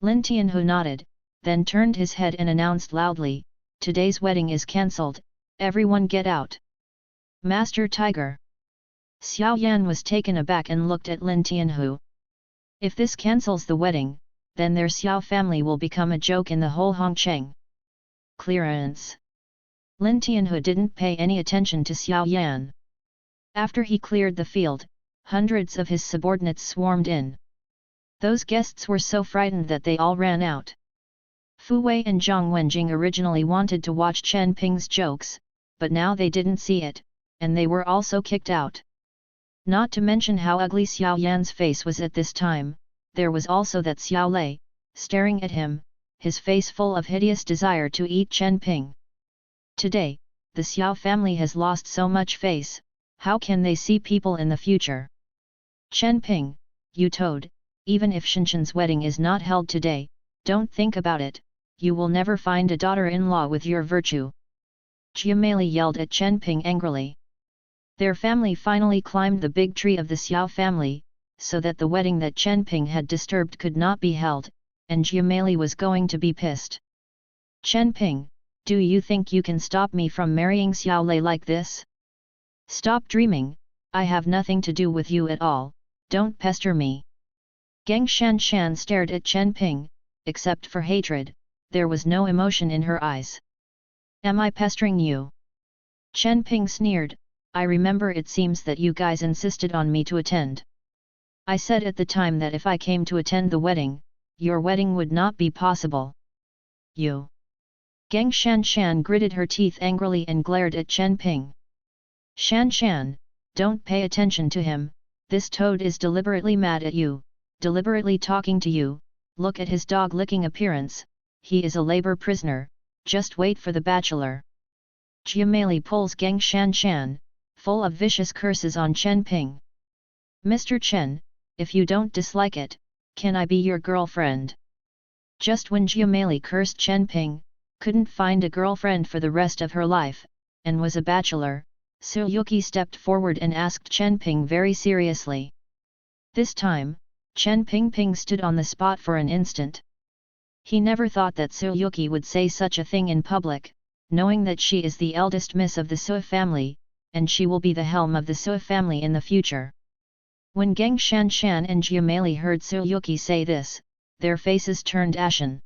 Lin Tianhu nodded, then turned his head and announced loudly, today's wedding is cancelled, everyone get out. Master Tiger. Xiao Yan was taken aback and looked at Lin Tianhu. If this cancels the wedding, then their Xiao family will become a joke in the whole Hongcheng. Clearance. Lin Tianhu didn't pay any attention to Xiao Yan. After he cleared the field, hundreds of his subordinates swarmed in. Those guests were so frightened that they all ran out. Fu Wei and Zhang Wenjing originally wanted to watch Chen Ping's jokes, but now they didn't see it, and they were also kicked out. Not to mention how ugly Xiao Yan's face was at this time, there was also that Xiao Lei, staring at him, his face full of hideous desire to eat Chen Ping. Today, the Xiao family has lost so much face, how can they see people in the future? Chen Ping, you toad, even if Shinshan's wedding is not held today, don't think about it, you will never find a daughter-in-law with your virtue. Jiameli yelled at Chen Ping angrily. Their family finally climbed the big tree of the Xiao family, so that the wedding that Chen Ping had disturbed could not be held, and Jiameli was going to be pissed. Chen Ping, do you think you can stop me from marrying Xiao Lei like this? Stop dreaming, I have nothing to do with you at all, don't pester me. Geng Shanshan stared at Chen Ping, except for hatred, there was no emotion in her eyes. Am I pestering you? Chen Ping sneered, I remember it seems that you guys insisted on me to attend. I said at the time that if I came to attend the wedding, your wedding would not be possible. You. Geng Shanshan gritted her teeth angrily and glared at Chen Ping. Shanshan, don't pay attention to him, this toad is deliberately mad at you, deliberately talking to you, look at his dog-licking appearance, he is a labor prisoner, just wait for the bachelor. Jiameli pulls Geng Shanshan, full of vicious curses on Chen Ping. Mr. Chen, if you don't dislike it, can I be your girlfriend? Just when Jiameli cursed Chen Ping, couldn't find a girlfriend for the rest of her life, and was a bachelor, Su Yuki stepped forward and asked Chen Ping very seriously. This time, Chen Ping stood on the spot for an instant. He never thought that Su Yuki would say such a thing in public, knowing that she is the eldest miss of the Su family, and she will be the helm of the Su family in the future. When Geng Shanshan and Jiameli heard Su Yuki say this, their faces turned ashen.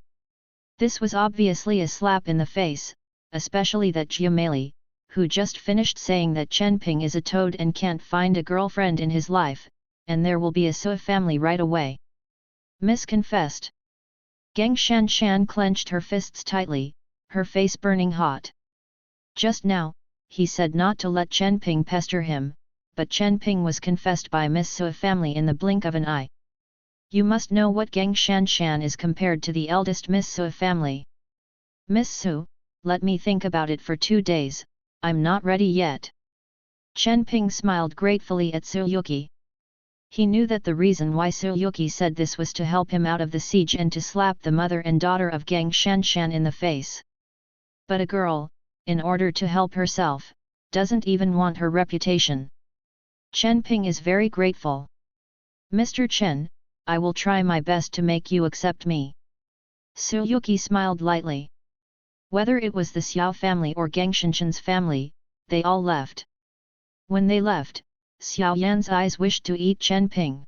This was obviously a slap in the face, especially that Jiameli, who just finished saying that Chen Ping is a toad and can't find a girlfriend in his life, and there will be a Su family right away. Miss confessed. Geng Shanshan clenched her fists tightly, her face burning hot. Just now, he said not to let Chen Ping pester him, but Chen Ping was confessed by Miss Su family in the blink of an eye. You must know what Geng Shanshan is compared to the eldest Miss Su family. Miss Su, let me think about it for 2 days, I'm not ready yet. Chen Ping smiled gratefully at Su Yuki. He knew that the reason why Su Yuki said this was to help him out of the siege and to slap the mother and daughter of Geng Shanshan in the face. But a girl, in order to help herself, doesn't even want her reputation. Chen Ping is very grateful. Mr. Chen, I will try my best to make you accept me. Su Yuki smiled lightly. Whether it was the Xiao family or Geng Shanshan's family, they all left. When they left, Xiao Yan's eyes wished to eat Chen Ping.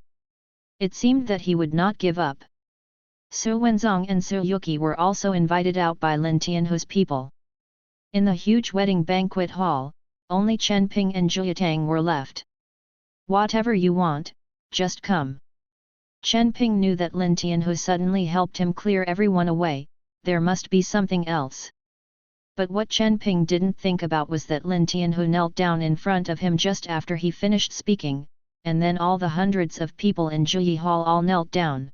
It seemed that he would not give up. Su Wenzong and Su Yuki were also invited out by Lin Tianhu's people. In the huge wedding banquet hall, only Chen Ping and Jiatang were left. Whatever you want, just come. Chen Ping knew that Lin Tianhu suddenly helped him clear everyone away, there must be something else. But what Chen Ping didn't think about was that Lin Tianhu knelt down in front of him just after he finished speaking, and then all the hundreds of people in Juyi Hall all knelt down.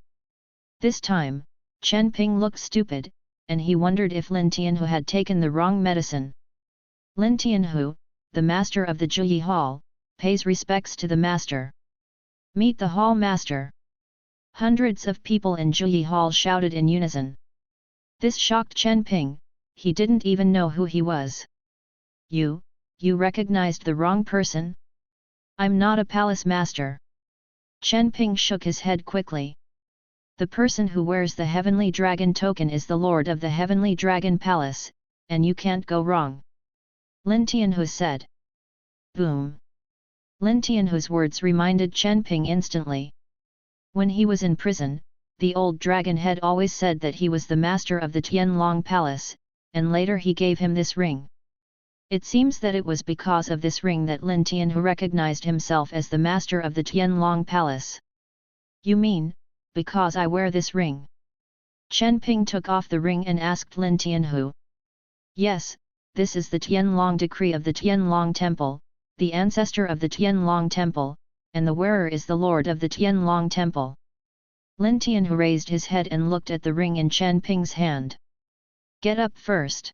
This time, Chen Ping looked stupid, and he wondered if Lin Tianhu had taken the wrong medicine. Lin Tianhu, the master of the Juyi Hall, pays respects to the master. Meet the Hall Master! Hundreds of people in Juyi Hall shouted in unison. This shocked Chen Ping, he didn't even know who he was. You recognized the wrong person? I'm not a palace master. Chen Ping shook his head quickly. The person who wears the Heavenly Dragon token is the Lord of the Heavenly Dragon Palace, and you can't go wrong. Lin Tianhu said. Boom! Lin Tianhu's words reminded Chen Ping instantly. When he was in prison, the old dragon head always said that he was the master of the Tianlong Palace, and later he gave him this ring. It seems that it was because of this ring that Lin Tianhu recognized himself as the master of the Tianlong Palace. You mean, because I wear this ring? Chen Ping took off the ring and asked Lin Tianhu. Yes, this is the Tianlong decree of the Tianlong Temple, the ancestor of the Tianlong Temple, and the wearer is the lord of the Tianlong Temple. Lin Tianhu raised his head and looked at the ring in Chen Ping's hand. Get up first.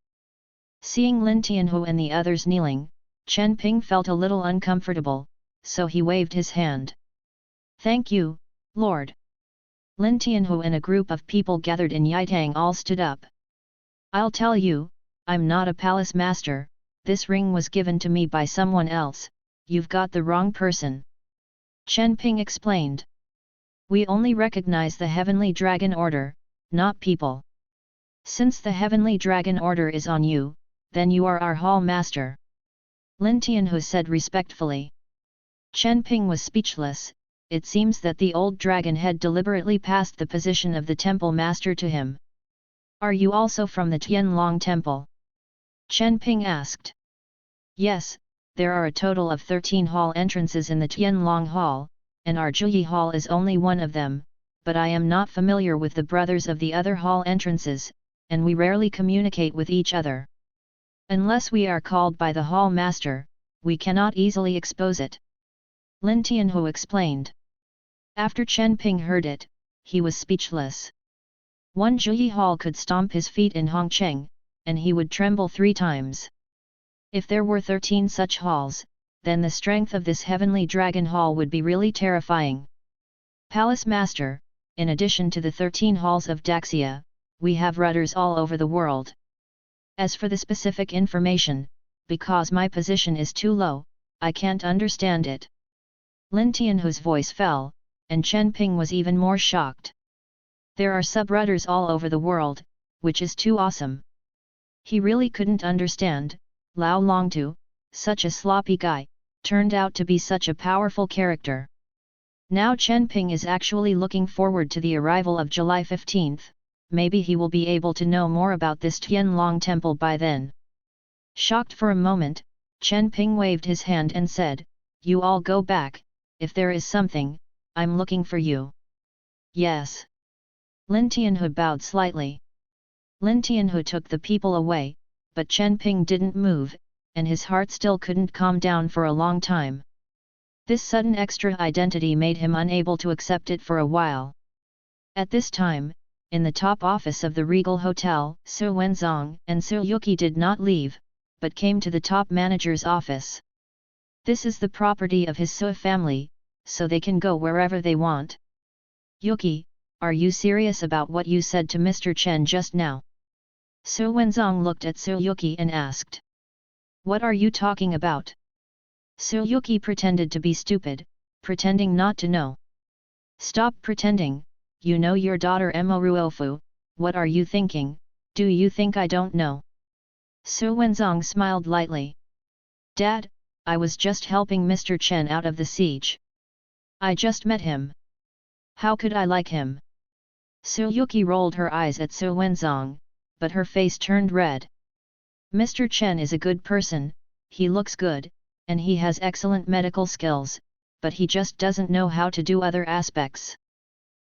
Seeing Lin Tianhu and the others kneeling, Chen Ping felt a little uncomfortable, so he waved his hand. Thank you, Lord. Lin Tianhu and a group of people gathered in Yitang all stood up. I'll tell you, I'm not a palace master, this ring was given to me by someone else, you've got the wrong person. Chen Ping explained. We only recognize the Heavenly Dragon Order, not people. Since the Heavenly Dragon Order is on you, then you are our Hall Master. Lin Tianhu said respectfully. Chen Ping was speechless, it seems that the old dragon had deliberately passed the position of the Temple Master to him. Are you also from the Tianlong Temple? Chen Ping asked. Yes, there are a total of 13 hall entrances in the Tianlong Hall, and our Juyi Hall is only one of them, but I am not familiar with the brothers of the other hall entrances, and we rarely communicate with each other. Unless we are called by the Hall Master, we cannot easily expose it. Lin Tianhu explained. After Chen Ping heard it, he was speechless. One Juyi Hall could stomp his feet in Hongcheng, and he would tremble 3 times. If there were 13 such halls, then the strength of this Heavenly Dragon Hall would be really terrifying. Palace Master, in addition to the 13 halls of Daxia, we have rudders all over the world. As for the specific information, because my position is too low, I can't understand it. Lin Tianhu's voice fell, and Chen Ping was even more shocked. There are sub-rudders all over the world, which is too awesome. He really couldn't understand, Lao Longtu, such a sloppy guy, turned out to be such a powerful character. Now Chen Ping is actually looking forward to the arrival of July 15th, maybe he will be able to know more about this Tianlong Temple by then. Shocked for a moment, Chen Ping waved his hand and said, You all go back, if there is something, I'm looking for you. Yes. Lin Tianhu bowed slightly. Lin Tianhu took the people away, but Chen Ping didn't move, and his heart still couldn't calm down for a long time. This sudden extra identity made him unable to accept it for a while. At this time, in the top office of the Regal Hotel, Su Wenzong and Su Yuki did not leave, but came to the top manager's office. This is the property of his Su family, so they can go wherever they want. Yuki, are you serious about what you said to Mr. Chen just now? Su Wenzong looked at Su Yuki and asked. What are you talking about? Su Yuki pretended to be stupid, pretending not to know. Stop pretending, you know your daughter Emma Ruofu, what are you thinking, do you think I don't know? Su Wenzong smiled lightly. Dad, I was just helping Mr. Chen out of the siege. I just met him. How could I like him? Su Yuki rolled her eyes at Su Wenzong, but her face turned red. Mr. Chen is a good person, he looks good, and he has excellent medical skills, but he just doesn't know how to do other aspects.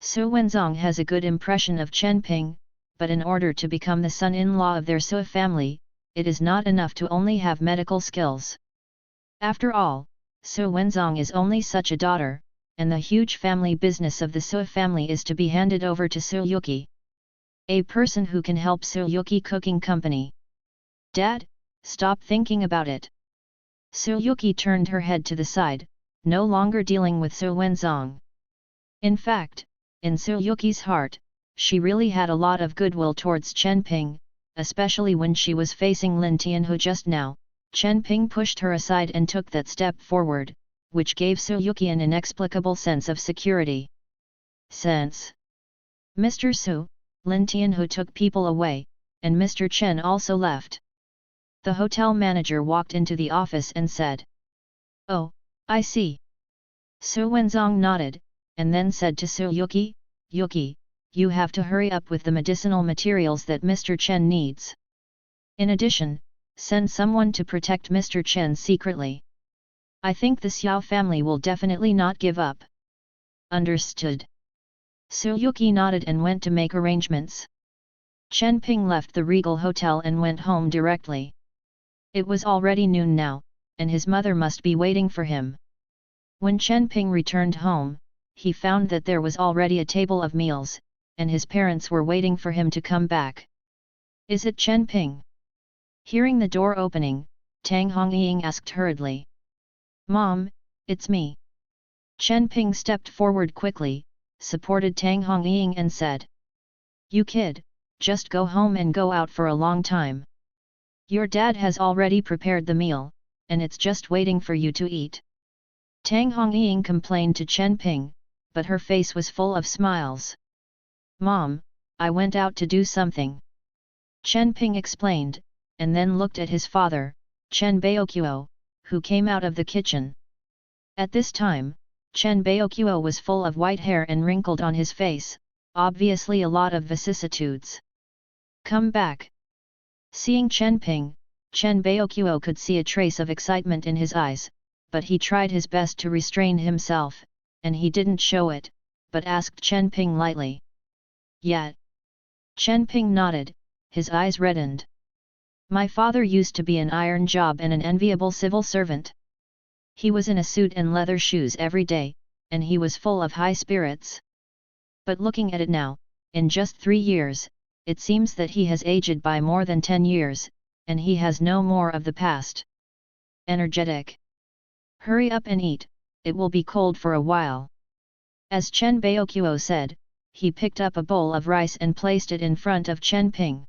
Su Wenzong has a good impression of Chen Ping, but in order to become the son-in-law of their Su family, it is not enough to only have medical skills. After all, Su Wenzong is only such a daughter, and the huge family business of the Su family is to be handed over to Su Yuki. A person who can help Su Yuki Cooking Company. Dad, stop thinking about it. Su Yuki turned her head to the side, no longer dealing with Su Wenzong. In fact, in Su Yuki's heart, she really had a lot of goodwill towards Chen Ping, especially when she was facing Lin Tianhu just now. Chen Ping pushed her aside and took that step forward, which gave Su Yuki an inexplicable sense of security. Sense. Mr. Su, Lin Tianhu took people away, and Mr. Chen also left. The hotel manager walked into the office and said, "Oh, I see." Su Wenzong nodded, and then said to Su Yuki, "Yuki, you have to hurry up with the medicinal materials that Mr. Chen needs. In addition, send someone to protect Mr. Chen secretly. I think the Xiao family will definitely not give up." Understood. Su Yuki nodded and went to make arrangements. Chen Ping left the Regal Hotel and went home directly. It was already noon now, and his mother must be waiting for him. When Chen Ping returned home, he found that there was already a table of meals, and his parents were waiting for him to come back. "Is it Chen Ping?" Hearing the door opening, Tang Hongying asked hurriedly. "Mom, it's me." Chen Ping stepped forward quickly, supported Tang Hongying and said, "You kid, just go home and go out for a long time. Your dad has already prepared the meal, and it's just waiting for you to eat." Tang Hongying complained to Chen Ping, but her face was full of smiles. "Mom, I went out to do something." Chen Ping explained, and then looked at his father, Chen Baoqiu, who came out of the kitchen. At this time, Chen Baoqiu was full of white hair and wrinkled on his face, obviously a lot of vicissitudes. "Come back." Seeing Chen Ping, Chen Baoqiu could see a trace of excitement in his eyes, but he tried his best to restrain himself, and he didn't show it, but asked Chen Ping lightly. "Yet?" Chen Ping nodded, his eyes reddened. "My father used to be an iron job and an enviable civil servant. He was in a suit and leather shoes every day, and he was full of high spirits. But looking at it now, in just 3 years, it seems that he has aged by more than 10 years, and he has no more of the past. Energetic. Hurry up and eat, it will be cold for a while." As Chen Baoqiu said, he picked up a bowl of rice and placed it in front of Chen Ping.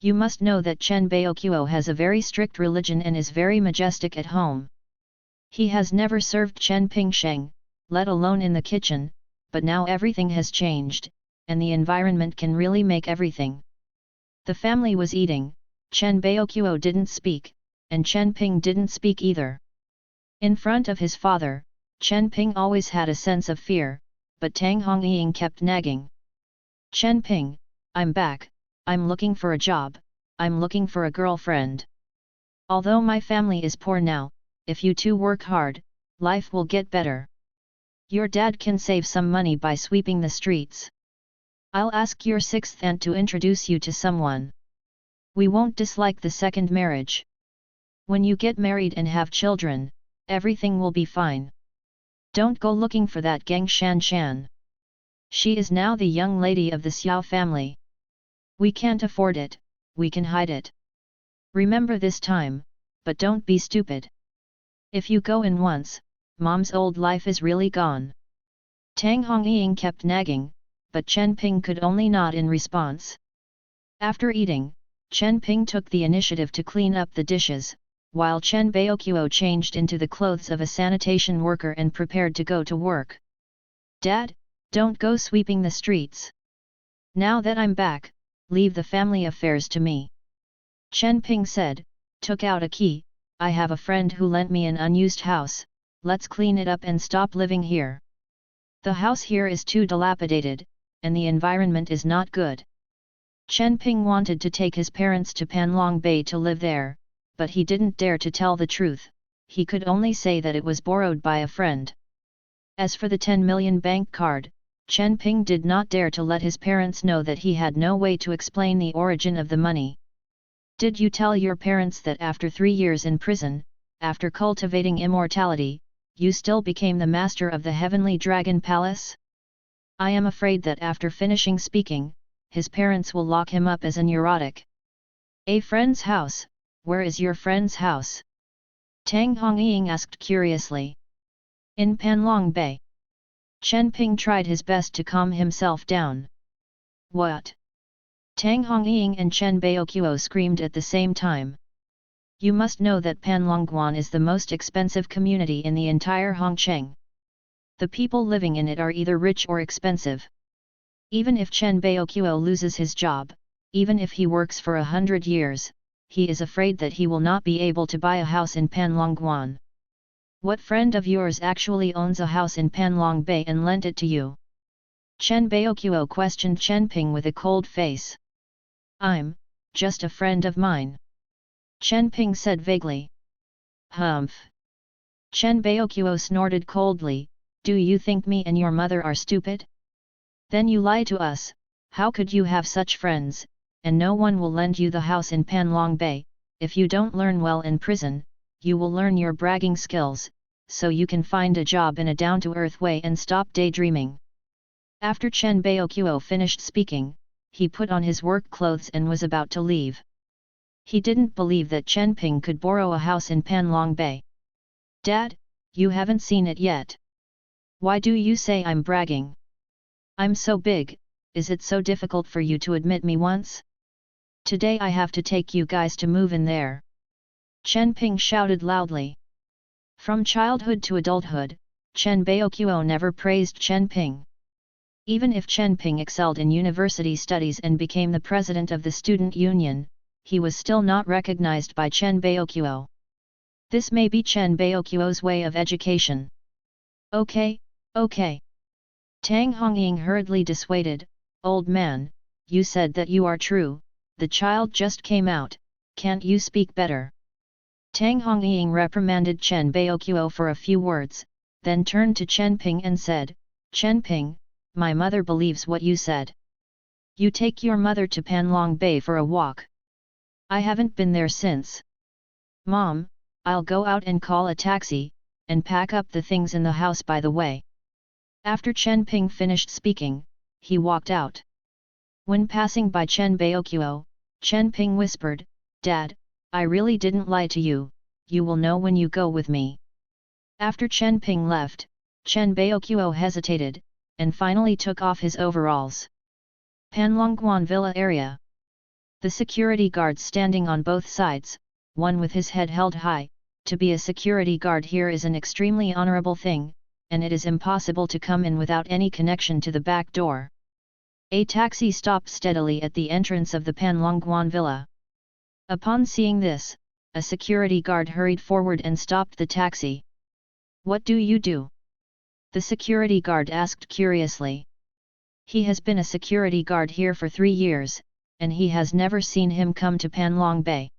You must know that Chen Baoqiu has a very strict religion and is very majestic at home. He has never served Chen Ping sheng, let alone in the kitchen, but now everything has changed, and the environment can really make everything. The family was eating, Chen Baoqiu didn't speak, and Chen Ping didn't speak either. In front of his father, Chen Ping always had a sense of fear, but Tang Hongying kept nagging. "Chen Ping, I'm back, I'm looking for a job, I'm looking for a girlfriend. Although my family is poor now, if you two work hard, life will get better. Your dad can save some money by sweeping the streets. I'll ask your sixth aunt to introduce you to someone. We won't dislike the second marriage. When you get married and have children, everything will be fine. Don't go looking for that Geng Shan Shan. She is now the young lady of the Xiao family. We can't afford it, we can hide it. Remember this time, but don't be stupid. If you go in once, Mom's old life is really gone." Tang Hongying kept nagging, but Chen Ping could only nod in response. After eating, Chen Ping took the initiative to clean up the dishes, while Chen Baoqiu changed into the clothes of a sanitation worker and prepared to go to work. "Dad, don't go sweeping the streets. Now that I'm back, leave the family affairs to me." Chen Ping said, took out a key, "I have a friend who lent me an unused house, let's clean it up and stop living here. The house here is too dilapidated, and the environment is not good." Chen Ping wanted to take his parents to Panlong Bay to live there, but he didn't dare to tell the truth, he could only say that it was borrowed by a friend. As for the 10 million bank card, Chen Ping did not dare to let his parents know that he had no way to explain the origin of the money. "Did you tell your parents that after 3 years in prison, after cultivating immortality, you still became the master of the Heavenly Dragon Palace?" I am afraid that after finishing speaking, his parents will lock him up as a neurotic. "A friend's house, where is your friend's house?" Tang Hongying asked curiously. In Panlong Bay. Chen Ping tried his best to calm himself down. What? Tang Hongying and Chen Baoqiu screamed at the same time. You must know that Panlongguan is the most expensive community in the entire Hongcheng. The people living in it are either rich or expensive. Even if Chen Baoqiu loses his job, even if he works for 100 years, he is afraid that he will not be able to buy a house in Panlongguan. What friend of yours actually owns a house in Panlong Bay and lent it to you? Chen Baoqiu questioned Chen Ping with a cold face. I'm just a friend of mine. Chen Ping said vaguely. Humph. Chen Baoqiu snorted coldly. Do you think me and your mother are stupid? Then you lie to us. How could you have such friends, and no one will lend you the house in Panlong Bay? If you don't learn well in prison, you will learn your bragging skills, so you can find a job in a down-to-earth way and stop daydreaming. After Chen Baoqiu finished speaking, he put on his work clothes and was about to leave. He didn't believe that Chen Ping could borrow a house in Panlong Bay. Dad, you haven't seen it yet. Why do you say I'm bragging? I'm so big, is it so difficult for you to admit me once? Today I have to take you guys to move in there. Chen Ping shouted loudly. From childhood to adulthood, Chen Baoqiu never praised Chen Ping. Even if Chen Ping excelled in university studies and became the president of the student union, he was still not recognized by Chen Baoqiu. This may be Chen Baoqiu's way of education. Okay, okay. Tang Hongying hurriedly dissuaded. Old man, you said that you are true, the child just came out, can't you speak better? Tang Hongying reprimanded Chen Baoqiu for a few words, then turned to Chen Ping and said, Chen Ping, my mother believes what you said. You take your mother to Panlong Bay for a walk. I haven't been there since. Mom, I'll go out and call a taxi, and pack up the things in the house by the way. After Chen Ping finished speaking, he walked out. When passing by Chen Baoqiu, Chen Ping whispered, Dad, I really didn't lie to you, you will know when you go with me. After Chen Ping left, Chen Baoqiu hesitated, and finally took off his overalls. Panlongguan Villa area. The security guards standing on both sides, one with his head held high. To be a security guard here is an extremely honorable thing, and it is impossible to come in without any connection to the back door. A taxi stopped steadily at the entrance of the Panlongguan Villa. Upon seeing this, a security guard hurried forward and stopped the taxi. What do you do? The security guard asked curiously. He has been a security guard here for 3 years, and he has never seen him come to Panlong Bay.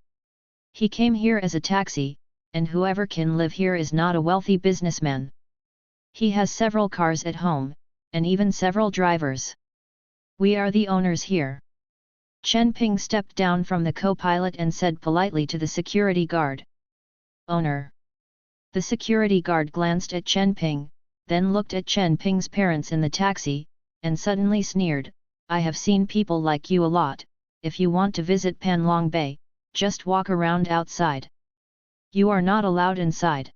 He came here as a taxi, and whoever can live here is not a wealthy businessman. He has several cars at home, and even several drivers. We are the owners here. Chen Ping stepped down from the co-pilot and said politely to the security guard. Owner. The security guard glanced at Chen Ping, then looked at Chen Ping's parents in the taxi, and suddenly sneered, I have seen people like you a lot, if you want to visit Panlong Bay, just walk around outside. You are not allowed inside.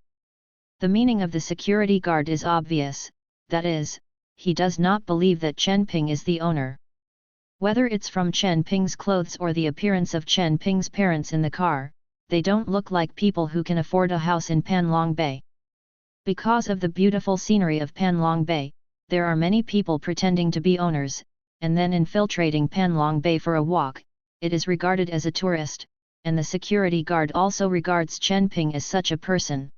The meaning of the security guard is obvious, that is, he does not believe that Chen Ping is the owner. Whether it's from Chen Ping's clothes or the appearance of Chen Ping's parents in the car, they don't look like people who can afford a house in Panlong Bay. Because of the beautiful scenery of Panlong Bay, there are many people pretending to be owners, and then infiltrating Panlong Bay for a walk. It is regarded as a tourist, and the security guard also regards Chen Ping as such a person.